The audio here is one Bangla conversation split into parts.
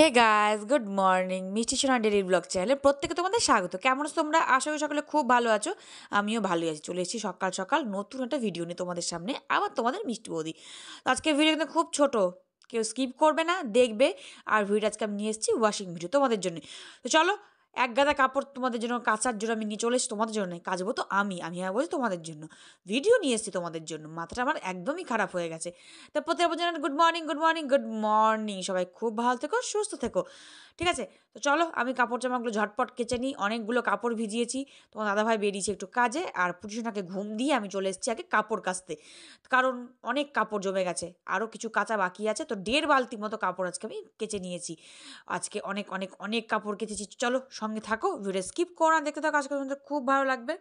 Hey guys, good morning. মিষ্টি সোনা ডেইলি ব্লগ চ্যানেলে প্রত্যেকে তোমাদের স্বাগত। কেমন আছো তোমরা? আশা করি সকলে খুব ভালো আছো। আমিও ভালোই আছি। চলে এসেছি সকাল সকাল নতুন একটা ভিডিও নিয়ে তোমাদের সামনে, আবার তোমাদের মিষ্টি বৌদি। তো আজকের ভিডিও কিন্তু খুব ছোট, কেউ স্কিপ করবে না, দেখবে। আর ভিডিও আজকে আমি নিয়ে এসেছি ওয়াশিং ভিডিও তোমাদের জন্য। তো চলো, এক গাদা কাপড় তোমাদের জন্য কাচার জন্য আমি নিয়ে চলে এসেছি। তোমাদের জন্য নয়, কাচবো তো আমি আর বলছি তোমাদের জন্য। ভিডিও নিয়ে এসেছি তোমাদের জন্য, মাথাটা আমার একদমই খারাপ হয়ে গেছে। তো প্রত্যেক জানান good morning, good morning, good morning. সবাই খুব ভালো থেকো, সুস্থ থেকো, ঠিক আছে? তো চলো আমি কাপড় জামাগুলো ঝটপট কেচে নিই। অনেকগুলো কাপড় ভিজিয়েছি। তোমার দাদাভাই বেরিয়েছে একটু কাজে, আর পুটিসোনাকে ঘুম দিয়ে আমি চলে এসেছি আগে কাপড় কাচতে, কারণ অনেক কাপড় জমে গেছে, আরও কিছু কাচা বাকি আছে। তো 1.5 বালতি মতো কাপড় আজকে আমি কেচে নিয়েছি। আজকে অনেক অনেক অনেক কাপড় কেচেছি। চলো সঙ্গে থাকো, ভিডিও স্কিপ করো না, দেখতে থাকো, আজকে তোমাদের খুব ভালো লাগবে।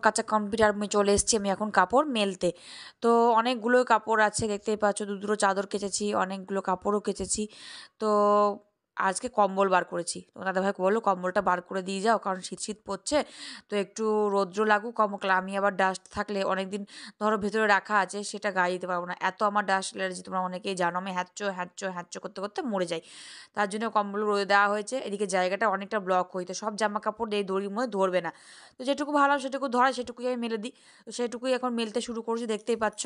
কাচা কমপ্লিট আর আমি চলে এসেছি আমি এখন কাপড় মেলতে। তো অনেকগুলো কাপড় আছে, দেখতেই পাচ্ছ, দুটো চাদর কেচেছি, অনেকগুলো কাপড়ও কেচেছি। তো আজকে কম্বল বার করেছি, তো দাদাভাই বললো কম্বলটা বার করে দিয়ে যাও, কারণ শীত শীত পড়ছে, তো একটু রৌদ্র লাগুক কমকলা। আমি আবার ডাস্ট থাকলে অনেক দিন ধরো ভেতরে রাখা আছে, সেটা গায়ে দিতে পারবো না, এত আমার ডাস্ট অ্যালার্জি, তোমরা অনেকেই জানো, আমি হ্যাঁচো হ্যাঁচো হ্যাঁচো করতে করতে মরে যাই। তার জন্য কম্বল রোদে দেওয়া হয়েছে, এদিকে জায়গাটা অনেকটা ব্লক হইতো, সব জামা কাপড় এই দড়ির মধ্যে ধরবে না, তো যেটুকু ভালো সেটুকু ধরা, সেটুকুই আমি মেলে দিই। তো সেটুকুই এখন মেলতে শুরু করছি, দেখতেই পাচ্ছ।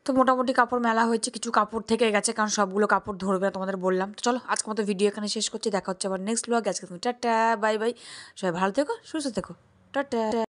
তো মোটামুটি কাপড় মেলা হয়েছে, কিছু কাপড় থেকে গেছে, কারণ সবগুলো কাপড় ধরবে না, তোমাদের বললাম। তো চলো আজকের মতো ভিডিও এখানে শেষ করছি, দেখা হচ্ছে আবার নেক্সট ব্লগ। আজকে তুমি টাটা বাই বাই, সবাই ভালো থেকো, সুস্থ থেকো, টাটা।